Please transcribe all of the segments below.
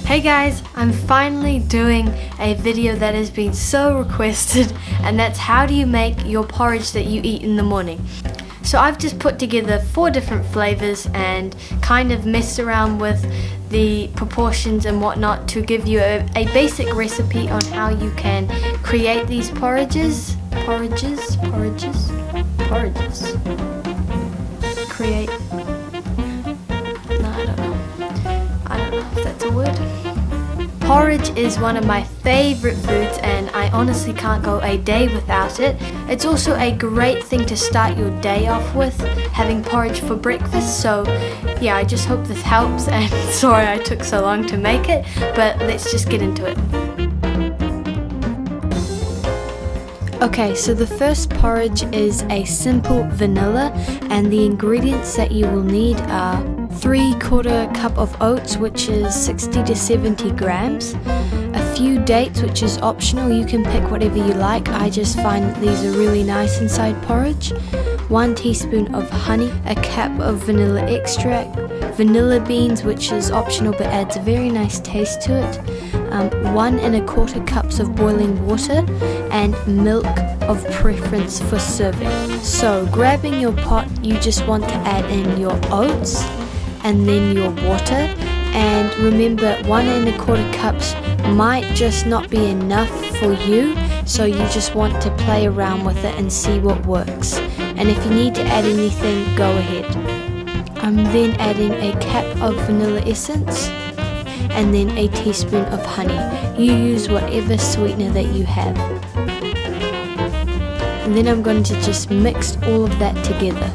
Hey guys, I'm finally doing a video that has been so requested, and that's how do you make your porridge that you eat in the morning. So I've just put together 4 different flavors and kind of messed around with the proportions and whatnot to give you a basic recipe on how you can create these porridges. Create. No, I don't know if that's a word. Porridge is one of my favorite foods, and I honestly can't go a day without it. It's also a great thing to start your day off with, having porridge for breakfast. So yeah, I just hope this helps, and sorry I took so long to make it, but let's just get into it. Okay, so the first porridge is a simple vanilla, and the ingredients that you will need are 3/4 cup of oats, which is 60 to 70 grams, a few dates, which is optional, you can pick whatever you like. I just find that these are really nice inside porridge, 1 teaspoon of honey, a cap of vanilla extract, vanilla beans, which is optional but adds a very nice taste to it, 1 1/4 cups of boiling water, and milk of preference for serving. So grabbing your pot, you just want to add in your oats and then your water, and remember 1 1/4 cups might just not be enough for you, so you just want to play around with it and see what works, and if you need to add anything, go ahead. I'm then adding a cap of vanilla essence and then a teaspoon of honey. You use whatever sweetener that you have. And then I'm going to just mix all of that together.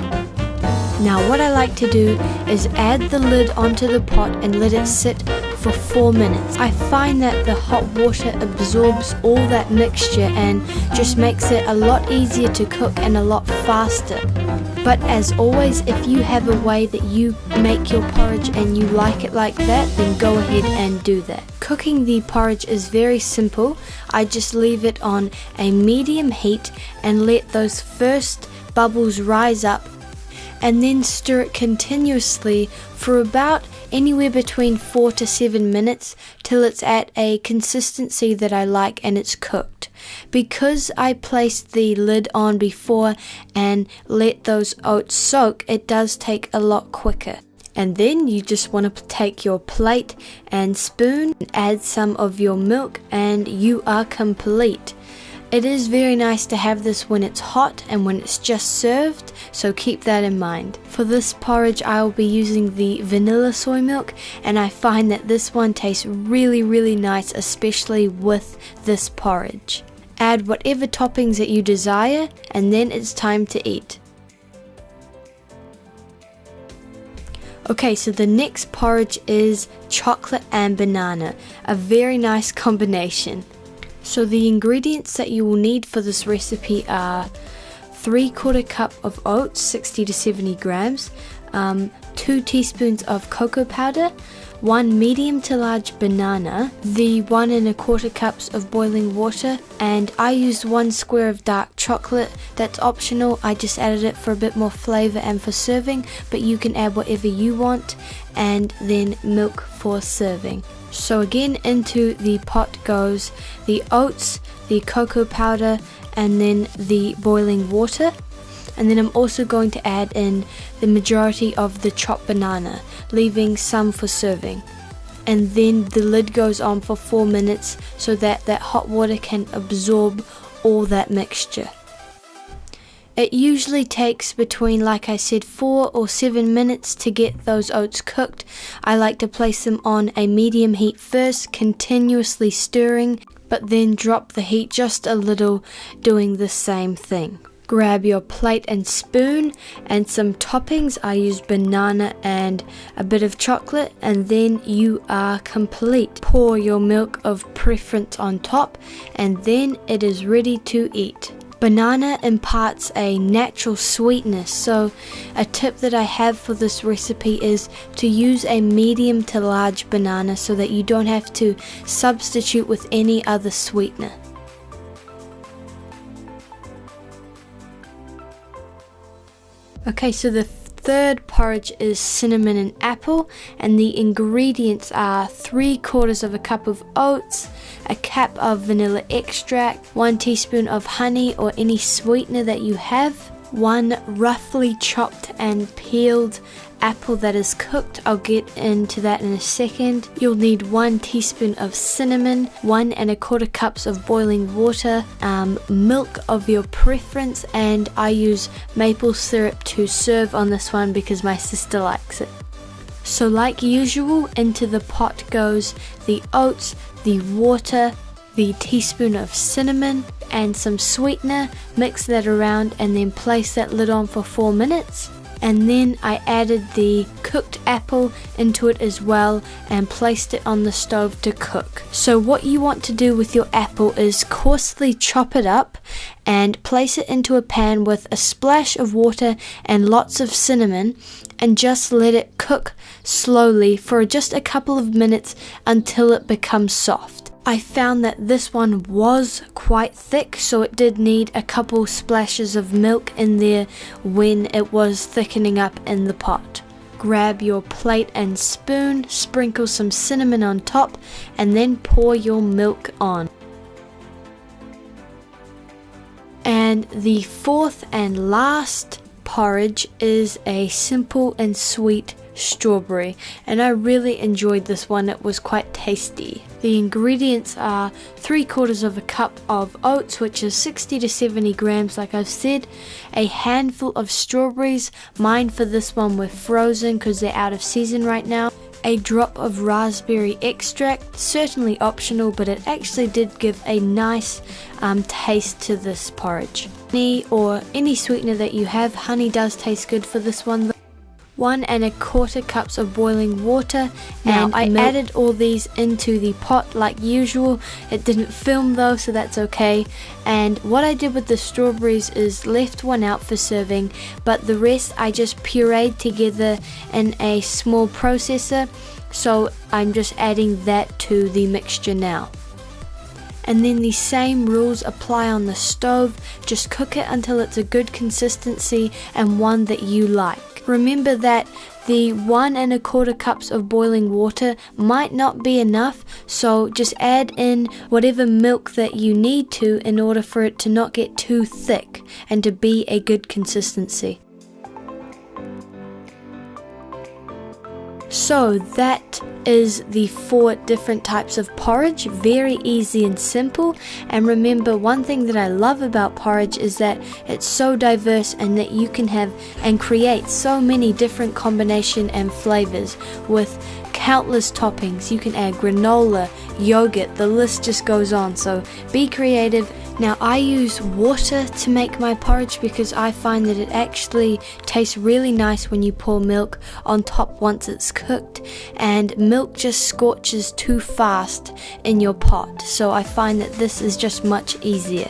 Now what I like to do is add the lid onto the pot and let it sit for 4 minutes. I find that the hot water absorbs all that mixture and just makes it a lot easier to cook and a lot faster. But as always, if you have a way that you make your porridge and you like it like that, then go ahead and do that. Cooking the porridge is very simple. I just leave it on a medium heat and let those first bubbles rise up, and then stir it continuously for about anywhere between 4 to 7 minutes till it's at a consistency that I like and it's cooked. Because I placed the lid on before and let those oats soak, it does take a lot quicker. And then you just want to take your plate and spoon, add some of your milk, and you are complete. It is very nice to have this when it's hot and when it's just served, so keep that in mind. For this porridge I will be using the vanilla soy milk, and I find that this one tastes really nice, especially with this porridge. Add whatever toppings that you desire, and then it's time to eat. Okay, so the next porridge is chocolate and banana, a very nice combination. So the ingredients that you will need for this recipe are 3/4 cup of oats, 60 to 70 grams, 2 teaspoons of cocoa powder, 1 medium to large banana, the 1 1/4 cups of boiling water, and I used 1 square of dark chocolate. That's optional, I just added it for a bit more flavor and for serving, but you can add whatever you want, and then milk for serving. So again, into the pot goes the oats, the cocoa powder, and then the boiling water. And then I'm also going to add in the majority of the chopped banana, leaving some for serving. And then the lid goes on for 4 minutes so that that hot water can absorb all that mixture. It usually takes between, like I said, 4 or 7 minutes to get those oats cooked. I like to place them on a medium heat first, continuously stirring, but then drop the heat just a little, doing the same thing. Grab your plate and spoon and some toppings. I use banana and a bit of chocolate, and then you are complete. Pour your milk of preference on top, and then it is ready to eat. Banana imparts a natural sweetness, so a tip that I have for this recipe is to use a medium to large banana so that you don't have to substitute with any other sweetener. Okay, so the third porridge is cinnamon and apple, and the ingredients are 3/4 of a cup of oats, a cup of vanilla extract, 1 teaspoon of honey or any sweetener that you have, 1 roughly chopped and peeled apple that is cooked. I'll get into that in a second. You'll need 1 teaspoon of cinnamon, 1 1/4 cups of boiling water, milk of your preference, and I use maple syrup to serve on this one because my sister likes it. So like usual, into the pot goes the oats, the water, the teaspoon of cinnamon and some sweetener. Mix that around and then place that lid on for 4 minutes. And then I added the cooked apple into it as well and placed it on the stove to cook. So what you want to do with your apple is coarsely chop it up and place it into a pan with a splash of water and lots of cinnamon, and just let it cook slowly for just a couple of minutes until it becomes soft. I found that this one was quite thick, so it did need a couple splashes of milk in there when it was thickening up in the pot. Grab your plate and spoon, sprinkle some cinnamon on top, and then pour your milk on. And the fourth and last porridge is a simple and sweet strawberry, and I really enjoyed this one. It was quite tasty. The ingredients are 3/4 of a cup of oats, which is 60 to 70 grams like I've said, a handful of strawberries, mine for this one were frozen because they're out of season right now, a drop of raspberry extract, certainly optional, but it actually did give a nice taste to this porridge. Honey or any sweetener that you have, honey does taste good for this one. 1 1/4 cups of boiling water, and I added all these into the pot like usual. It didn't film though, so that's okay. And what I did with the strawberries is left one out for serving, but the rest I just pureed together in a small processor, so I'm just adding that to the mixture now. And then the same rules apply on the stove. Just cook it until it's a good consistency and one that you like. Remember that the 1 1/4 cups of boiling water might not be enough, so just add in whatever milk that you need to in order for it to not get too thick and to be a good consistency. So that is the 4 different types of porridge, very easy and simple. And remember, one thing that I love about porridge is that it's so diverse and that you can have and create so many different combination and flavors with countless toppings. You can add granola, yogurt, the list just goes on, so be creative. Now I use water to make my porridge because I find that it actually tastes really nice when you pour milk on top once it's cooked, and milk just scorches too fast in your pot, so I find that this is just much easier.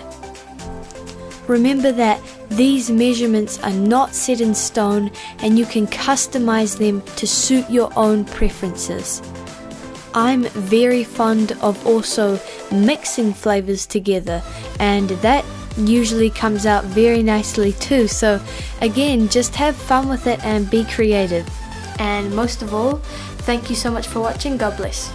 Remember that these measurements are not set in stone and you can customize them to suit your own preferences. I'm very fond of also mixing flavors together, and that usually comes out very nicely too. So again, just have fun with it and be creative. And most of all, thank you so much for watching. God bless.